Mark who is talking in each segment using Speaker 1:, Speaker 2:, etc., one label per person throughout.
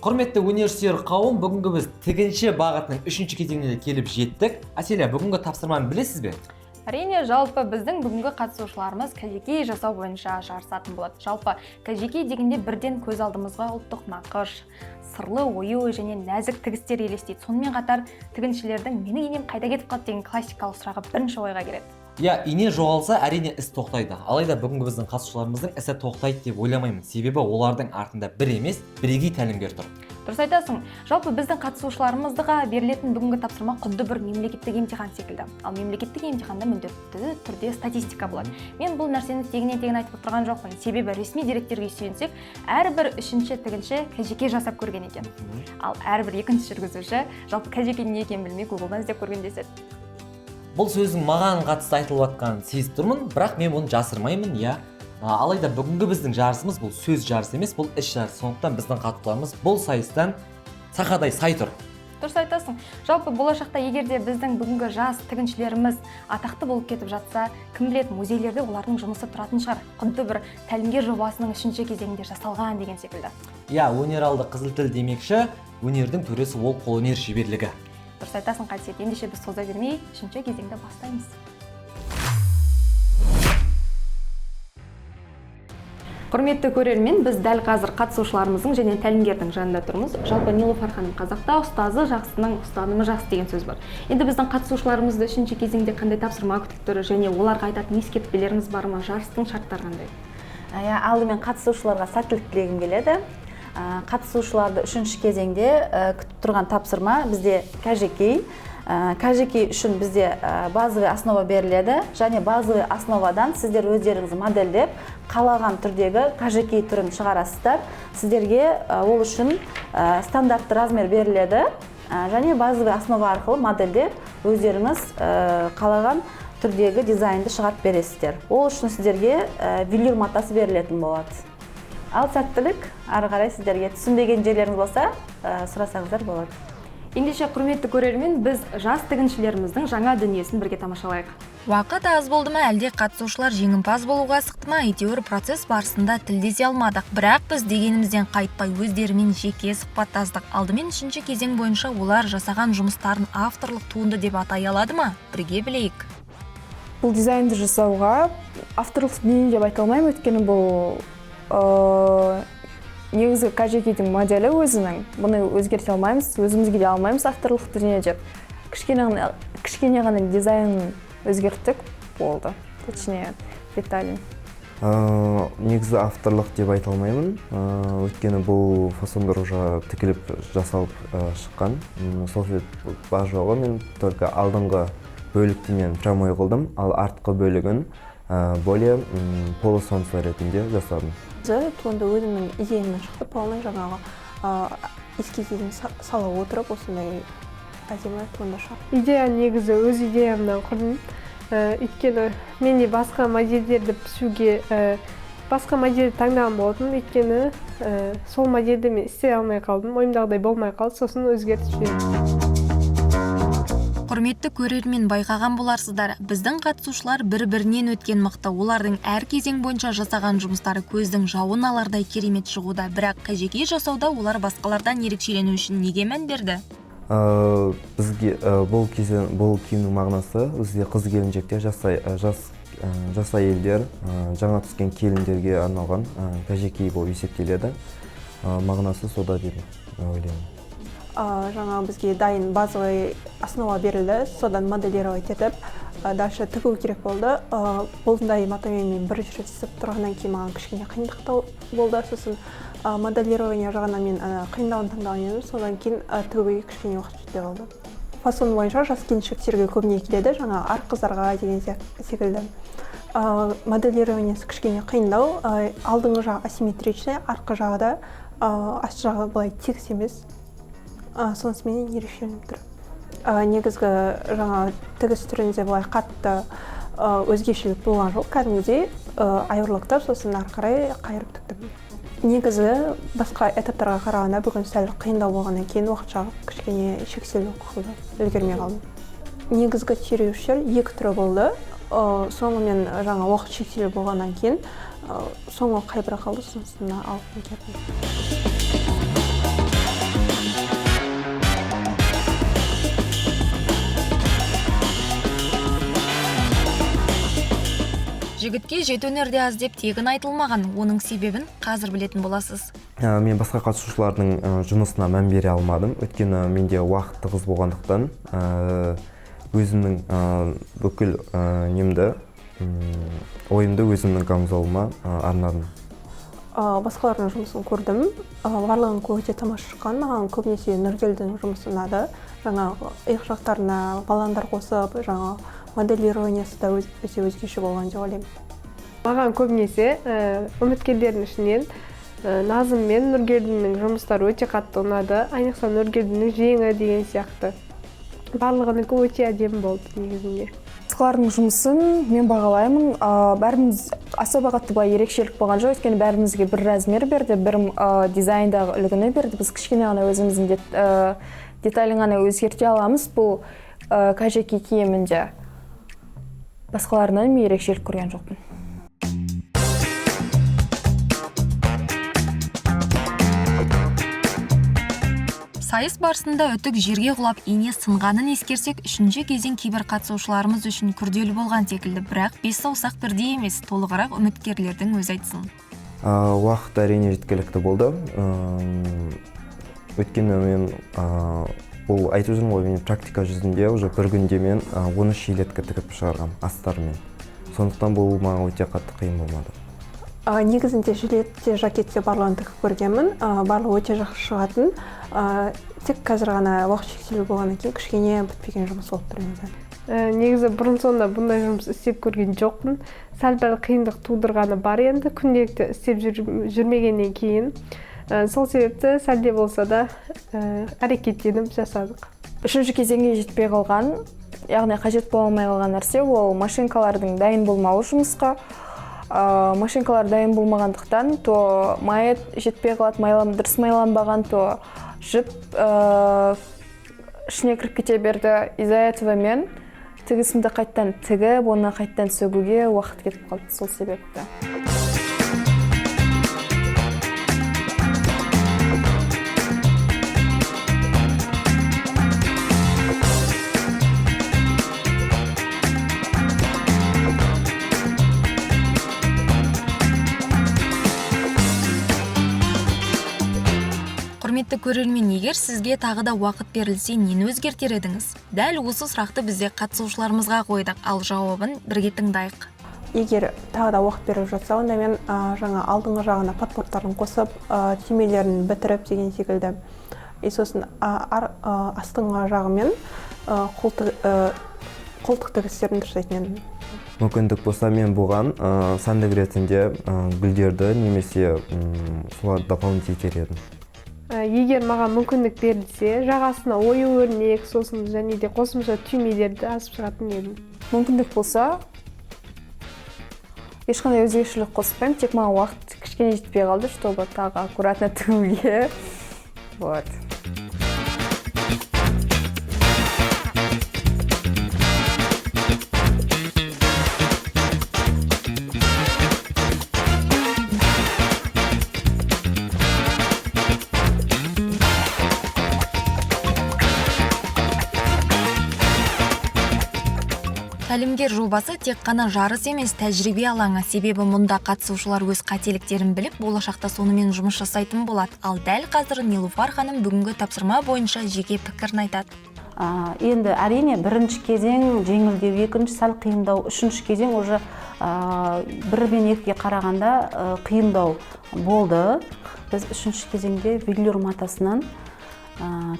Speaker 1: Құрметті өнерсүйер қауым, бүгінгі біз тігінші бағытының 3-ші кезеңіне келіп жеттік. Әселя, бүгінгі тапсырманы білесіз бе?
Speaker 2: Әрине, жалпы біздің бүгінгі қатысушыларымыз кәжекей жасау бойынша жарысатын болады. Жалпы кәжекей дегенде бірден көз алдымызға ұлттық нақыш, сырлы ою және нәзік тігістер елестейді. Сонымен қатар тігіншілердің менің инем қайда кетіп қалды деген классикалық сұрағы бірінші ойға келеді.
Speaker 1: Ине жоғалса, әрине іс тоқтайды. Алайда бүгінгі біздің қатысушыларымыздың ісі тоқтайды деп ойламаймын. Себебі олардың артында бір емес, бірегей тәлімгер тұр.
Speaker 2: Дұрыс айтасың. Жалпы біздің қатысушыларымызға берілетін бүгінгі тапсырма құдды бір мемлекеттік емтихан секілді. Ал мемлекеттік емтиханда міндетті түрде статистика болады. Мен бұл нәрсені тегіннен айтып отырған жоқпын. Себебі ресми деректерге сүйенсек, әрбір үшінші тігінші кәжекей жасап көрген екен. Ал әрбір екінші жүргізуші жалпы кәжекей не екенін білмей Google-дан іздеп көрген деседі.
Speaker 1: Бұл сөздің маған қатысты айтылып жатқанын сезіп тұрмын, бірақ мен оны жасырмаймын, Алайда бүгінгі біздің жарысымыз бұл сөз жарысы емес, бұл іс жарысы. Сондықтан біздің қатысушыларымыз бұл сайыстан сақадай сай тұр.
Speaker 2: Дұрыс айтасың. Жалпы болашақта егерде біздің бүгінгі жас тігіншілеріміз атақты болып кетіп жатса, кім біледі, музейлерде олардың жұмысы тұратын шығар. Құдды бір тәлімгер жобасының 3-ші кезеңінде жасалған деген секілді.
Speaker 1: Өнер алды қызыл тіл демекші, өнердің төресі ол қолөнер шеберлігі.
Speaker 2: Дұрыс айтасың, Қасиет. Ендеше біз соза бермей 3-ші кезеңді бастаймыз. Құрметті көрермен, біз дәл қазір қатысушыларымыздың және тәлімгердің жанында тұрмыз. Жалпы Нилуфар ханым, қазақта ұстазы жақсының ұстанымы жақсы деген сөз бар. Енді біздің қатысушыларымызды 3-ші кезеңде қандай тапсырма күтіп тұр және оларға айтатын ескертпелеріңіз бар ма? Жарыстың шарттары қандай?
Speaker 3: Алдымен қатысушыларға сәттілік тілегім келеді. Қатысушыларды 3-ші кезеңде күтіп тұрған тапсырма бізде кәжекей. Кәжекей үшін бізде базовый основа беріледі, және базовый основадан сіздер өздеріңіз модельдеп, қалаған түрдегі кәжекей түрін шығарасыздар. Сіздерге ол үшін стандартты размер беріледі, және базовый основа арқылы модельдеп өздеріңіз қалаған түрдегі дизайнды шығарып бересіздер. Ол үшін сіздерге велюр матасы берілетін болады. Ал сәттілік, ары қарай сіздерге түсінбеген жерлеріңіз болса, сұрасаңыздар болады.
Speaker 2: Ендеше құрметті көрермен, біз жас тігіншілеріміздің жаңа дүниесін бірге тамашалайық.
Speaker 4: Уақыт аз болды ма, әлде қатысушылар жеңімпаз болуға асықты ма? Әйтеуір процесс барысында тілдесе алмадық. Бірақ біз дегенімізден қайтпай өздерімен жеке сұхбаттастық. Алдымен 3-ші кезең бойынша олар жасаған жұмыстарын авторлық туынды деп атай алады ма? Бірге білейік.
Speaker 5: Бұл дизайнды жасауға авторлық дүние деп айта алмаймын, өйткені бұл негізгі кәжекейдің моделі өзінің. Бұны өзгерте алмаймыз, өзімізге де алмаймыз авторлық дүние деп. Кішкене ғана дизайнын өзгерттік болды. Точнее, деталін.
Speaker 6: Негізі авторлық деп айта алмаймын. Өйткені бұл фасондар уже тікіліп жасалып шыққан. Сол бар жоғы мен только алдыңғы бөлікті мен прямой қылдым, ал артқы бөлігін более полусонцы ретінде жасадым.
Speaker 7: Туынды өзімнің идеямнан шықты, полный жаңағы эскизін сала отырып, осындай әдемі туынды шығарды.
Speaker 8: Идея негізі өз идеямнан құрдым. Өйткені менде басқа модельдерді пішуге басқа модельді таңдаған болдым. Өйткені сол модельді мен істей алмай қалдым. Ойымдағыдай болмай қалды, сосын өзгертіп жібердім.
Speaker 4: Құрметті көрермен, байқаған боларсыздар, біздің қатысушылар бір-бірінен өткен мықты. Олардың әр кезең бойынша жасаған жұмыстары көздің жауын алардай керемет шығуда. Бірақ кәжекей жасауда олар басқалардан ерекшелену үшін неге мән берді?
Speaker 6: Бізге бұл киімнің мағынасы бізде қыз келіншектер, жас әйелдер, жаңа түскен келіндерге арналған кәжекей болып есептеледі. Мағынасы сода деп ойлаймын.
Speaker 7: Жаңа бізге дайын базовый основа берілді, содан моделировать етіп, дальше тігу керек болды. Бұлындай матамен мен бір жүрісіп тұрғаннан кейін маған кішкене қиындықтау болды. Сосын моделирование жағынан мен қиындауын таңдаған едім, содан кейін тігуге кішкене уақыт жетпей қалды. Фасон бойынша жас келіншектерге көбіне келеді, жаңа ар қыздарға деген секілді. Моделированиесі кішкене қиындау, алдыңғы жағы асимметричный, арқы жағы да астыңғы жағы былай тегіс емес. Сонысымен ерекшеленіп тұр. Негізгі жаңа тігіс түрінде былай қатты өзгешелік болған жоқ. Кәдімгідей айырлықтап, сосын ары қарай қайырып тіктім. Негізі басқа этаптарға қарағанда бүгін сәл қиындау болғаннан кейін уақытша кішкене шектелу қылды, үлгермей қалдым. Негізгі түйреуіштер 2 түрі болды. Соңы мен жаңа уақыт шектелу болғаннан кейін соңы қайбыра қалды, сосын алып келдім.
Speaker 4: Жігітке жет өнерде аз деп тегін айтылмаған, оның себебін қазір білетін боласыз.
Speaker 6: Мен басқа қатысушылардың жұмысына мән бере алмадым. Өйткені менде уақыт тығыз болғандықтан өзімнің бүкіл немді, ойымды өзімнің камзолыма арнадым.
Speaker 7: Басқалардың жұмысын көрдім. Барлығын өте тамаша шыққан. Маған көбінесе Нұргелдің жұмысы ұнады. Жаңағы иық жақтарына баландар қосып, жаңа моделированиясы да өте өзгеше болған деп ойлаймын.
Speaker 8: Маған көбінесе үміткерлердің ішінен Назым мен Нұргелдінің жұмыстары өте қатты ұнады. Айнықса Нұргелдінің жеңі деген сияқты. Барлығынікі өте әдемі болды негізінде.
Speaker 5: Басқалардың жұмысын мен бағалаймын. Бәріміз особо қатты былай ерекшелік болған жоқ, өйткені бәрімізге бір размер берді, бір дизайндағы үлгіні берді. Біз кішкене ғана өзіміздің деталін ғана өзгерте аламыз. Бұл кажеки киімінде басқаларынан мен ерекшелік көрген жоқпын.
Speaker 4: Сайыс барысында үтік жерге құлап ине сынғанын ескерсек, үшінші кезең кейбір қатысушыларымыз үшін күрделі болған секілді, бірақ бес саусақ бірдей емес, толығырақ үміткерлердің өзі айтсын.
Speaker 6: Уақыт әрине жеткілікті болды. Өйткені мен бұл айтып жүрмін ғой, мен практика жүзінде уже бір күнде мен 13 шилетка тігіп шығарғам астарымен. Сондықтан бұл маған өте қатты қиын болмады.
Speaker 7: Негізінде жилетте, жакетте барлығын тігіп көргенмін. Барлығы өте жақсы шығатын. Тек қазір ғана уақыт шектеулі болғаннан кейін кішкене бітпеген жұмыс болып тұр енді.
Speaker 8: Негізі бұрын соңды бұндай жұмыс істеп көрген жоқпын. Сәл-пәл қиындық тудырғаны бар енді, күнделікті істеп жүрмегеннен кейін. Сол себепті сәлде болса да әрекеттеніп жасадық.
Speaker 5: Үшінші кезеңге жетпей қалған, яғни қажет бола алмай қалған нәрсе, ол машинкалардың дайын болмауы жұмысқа. Машинкалар дайын болмағандықтан, то майы жетпей қалады, дұрыс майланбаған, то жіп ішіне кіріп кете берді. Из-за этого мен тігісімді қайттан тігіп, оны қайттан сөгуге уақыт кетіп қалды, сол себепті.
Speaker 4: Құрметті көрермен, егер сізге тағы да уақыт берілсе, нені өзгертер едіңіз? Дәл осы сұрақты бізде қатысушыларымызға қойдық, ал жауабын бірге тыңдайық.
Speaker 7: Егер тағы да уақыт беріп жатса, онда мен жаңа алдыңғы жағына подпорттарын қосып, түймелерін бітіріп деген секілді. Сосын астыңғы жағымен қолтық тігістерін жасайтын едім.
Speaker 6: Мүмкіндік болса, мен бұған сәндік ретінде гүлдерді немесе соларды дополнить етер едім.
Speaker 8: Егер маған мүмкіндік берілсе, жағасына ою-өрнек, сосын және де қосымша түймелерді асып шығатын едім.
Speaker 5: Мүмкіндік болса, ешқандай өзгешілік қоспаймын, тек маған уақыт кішкене жетпей қалды, чтобы тағы аккуратно тігуге. Вот.
Speaker 4: Тәлімгер жобасы тек қана жарыс емес, тәжірибе алаңы, себебі мұнда қатысушылар өз қателіктерін біліп, болашақта сонымен жұмыс жасайтын болады. Ал дәл қазір Нилуфар ханым бүгінгі тапсырма бойынша жеке пікірін айтады.
Speaker 3: Енді әрине бірінші кезең жеңілдеу, екінші сәл қиындау, үшінші кезең уже бір мен екіге қарағанда қиындау болды. Біз үшінші кезеңде велюр матасынан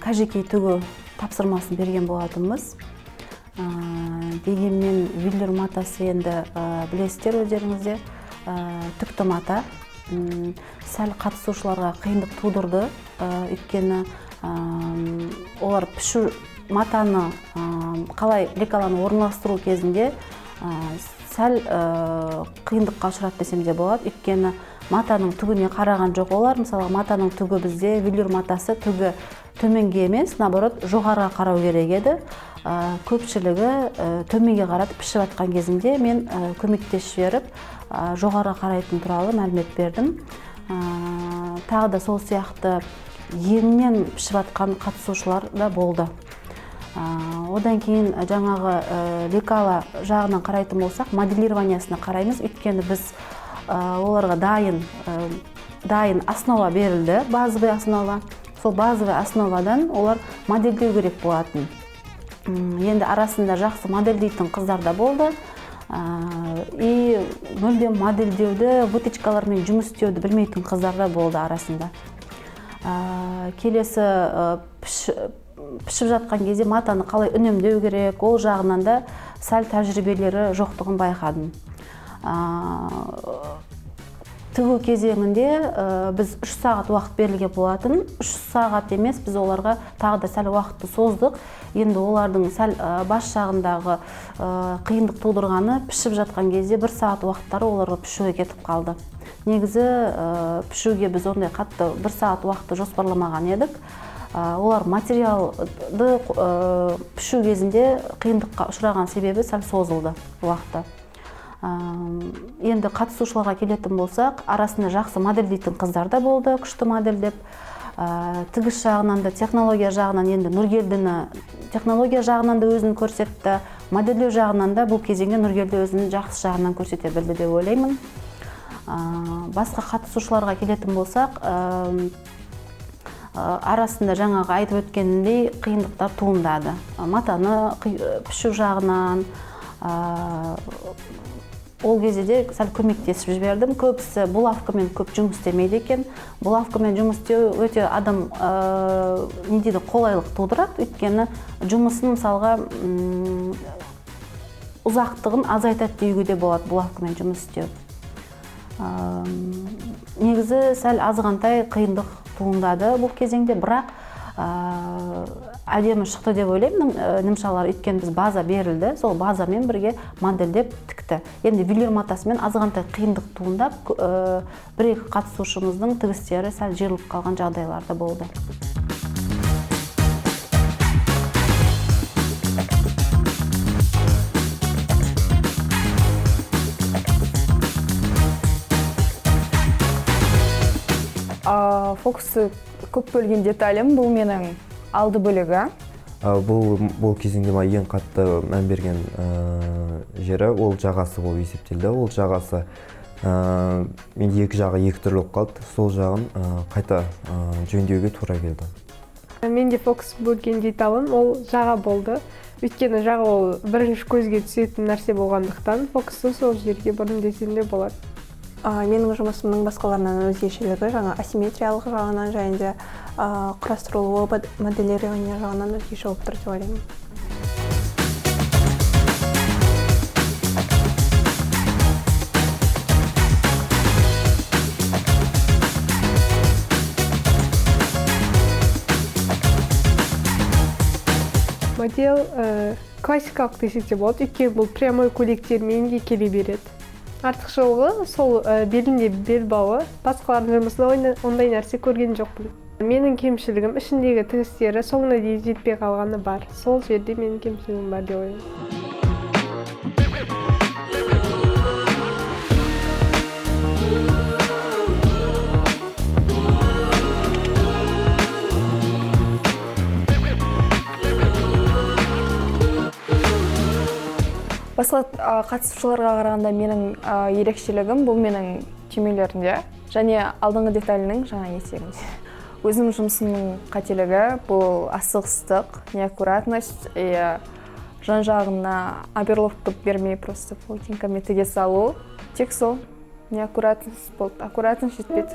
Speaker 3: кажеки тігу тапсырмасын берген болатынбыз. Дегенмен велюр матасы енді білесіздер өздеріңізде түкті мата. Сәл қатысушыларға қиындық тудырды, өйткені олар пішу матаны қалай лекаланы орналастыру кезінде сәл қиындыққа ұшырады десем де болады. Өйткені матаның түгіне қараған жоқ олар. Мысалы, матаның түгі бізде велюр матасы түгі төменге емес, наоборот, жоғарыға қарау керек еді. Көпшілігі төменге қаратып пішіп жатқан кезінде мен көмектесіп жіберіп жоғарыға қарайтын туралы мәлімет бердім. Тағы да сол сияқты еңмен пішіп жатқан қатысушылар да болды. Одан кейін жаңағы лекала жағынан қарайтын болсақ, моделированиясына қараймыз. Өйткені біз оларға дайын основа берілді, базовый основа. Сол базовый основадан олар модельдеу керек болатын. Енді арасында жақсы модельдейтін қыздар да болды. И мүлдем модельдеуді, выточкалармен жұмыс істеуді білмейтін қыздар да болды арасында. Келесі пішіп жатқан кезде матаны қалай үнемдеу керек, ол жағынан да сәл тәжірибелері жоқтығын байқадым. Тігу кезеңінде біз 3 сағат уақыт берілген болатын. 3 сағат емес, біз оларға тағы да сәл уақытты создық. Енді олардың сәл бас жағындағы қиындық тудырғаны, пішіп жатқан кезде 1 сағат уақыттары оларға пішуге кетіп қалды. Негізі пішуге біз ондай қатты 1 сағат уақытты жоспарламаған едік. Олар материалды пішу кезінде қиындыққа ұшыраған себебі сәл созылды уақытта. Енді қатысушыларға келетін болсақ, арасында жақсы модельдейтін қыздар да болды, күшті модельдеп. Тігіс жағынан да, технология жағынан енді Нұргелдіні технология жағынан да өзін көрсетті, модельдеу жағынан да бұл кезеңде Нұргелді өзінің жақсы жағынан көрсете білді деп ойлаймын. Басқа қатысушыларға келетін болсақ, арасында жаңағы айтып өткеніндей қиындықтар туындады. Матаны пішу жағынан, ол кезде де сәл көмектесіп жібердім. Көбісі булавкамен көп жұмыс істемейді екен. Булавкамен жұмыс істеу өте адам қолайлық тудырады. Өйткені жұмысын мысалға ұзақтығын азайтады деуге де болады булавкамен жұмыс істеу. Негізі сәл азғантай қиындық туындады бұл кезеңде, бірақ әдемі шықты деп ойлаймын. Німшалар өйткені біз база берілді, сол базамен бірге модельдеп тікті. Енді вилер матасымен азғантай қиындық туындап, бір-екі қатысушымыздың тігістері сәл жиырылып қалған жағдайларда болды.
Speaker 5: Фокусы көп бөлген деталім, бұл менің алды бөлігі.
Speaker 6: Бұл кезеңде ең қатты мән берген жері ол жағасы болып есептелді. Ол жағасы менде екі жағы екі түрлі қалды. Сол жағын қайта жөндеуге тура келді.
Speaker 8: Менде фокус бөлген деталым ол жаға болды. Өйткені жағы ол бірінші көзге түсетін нәрсе болғандықтан фокусты сол жерге бұрын десем де болады.
Speaker 7: Менің жұмысымның басқаларынан өзгешелігі жаңа асимметриялық жағынан және де құрастырылуы моделирование жағынан өзгеше болып тұр деп ойлаймын.
Speaker 8: Модель классикалық десек те болады, өйткені бұл прямой көйлектермен келе береді. Артықшылығы сол белінде бел бауы, басқалардың жұмысында ондай нәрсе көрген жоқпын. Менің кемшілігім ішіндегі тігістері соңына дейін жетпей қалғаны бар. Сол жерде менің кемшілігім бар деп ойлаймын.
Speaker 5: Басқа қатысушыларға қарағанда менің ерекшелігім бұл менің түймелерінде және алдыңғы деталінің жаңа етегінде. Өзім жұмысымның қателігі бұл асығыстық, неаккуратность, жан-жағына оверлоктып бермей просто полотенкамен тіге салу. Тек сол неаккуратность болды, аккуратность жетпеді.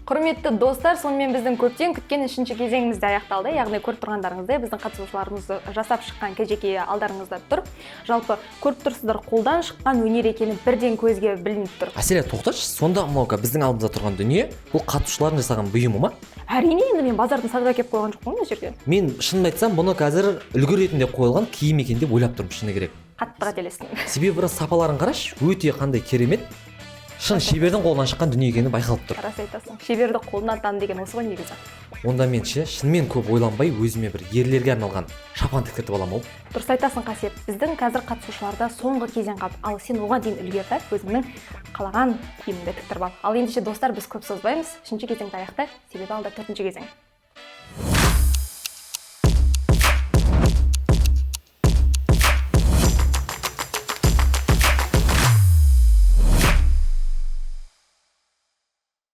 Speaker 2: Құрметті достар, сонымен біздің көптен күткен 3-ші кезеңіміз де аяқталды. Яғни көріп тұрғандарыңыздай біздің қатысушыларымыз жасап шыққан кәжекей алдарыңызда тұр. Жалпы көріп тұрсыздар, қолдан шыққан өнер екені бірден көзге білініп тұр.
Speaker 1: Әселия, тоқташы, сонда мынау біздің алдымызда тұрған дүние бұл қатысушылардың жасаған бұйымы ма?
Speaker 2: Әрине, енді мен базардан сатып әкеліп қойған жоқпын бұл жерге.
Speaker 1: Мен шынын айтсам, бұны қазір үлгі ретінде қойылған киім екен деп ойлап тұрмын, шыны керек.
Speaker 2: Қатты қателестің.
Speaker 1: Себебі бір сапаларын қарашы, өте қандай керемет. Шын шебердің қолынан шыққан дүние екені байқалып тұр.
Speaker 2: Рас айтасың. Шеберді қолынан тан деген осы ғой негізі.
Speaker 1: Онда мен шынымен көп ойланбай өзіме бір ерлерге арналған шапан тіктіртіп аламын ау.
Speaker 2: Дұрыс айтасың, Қасиет. Біздің қазір қатысушыларда соңғы кезең қалды. Ал сен оған дейін үлгерді, өзіңнің қалаған киіміңді тіктіріп ал. Ал ендеше достар, біз көп созбаймыз. 3-ші кезеңді аяқтайық, себебі алда 4-ші кезең.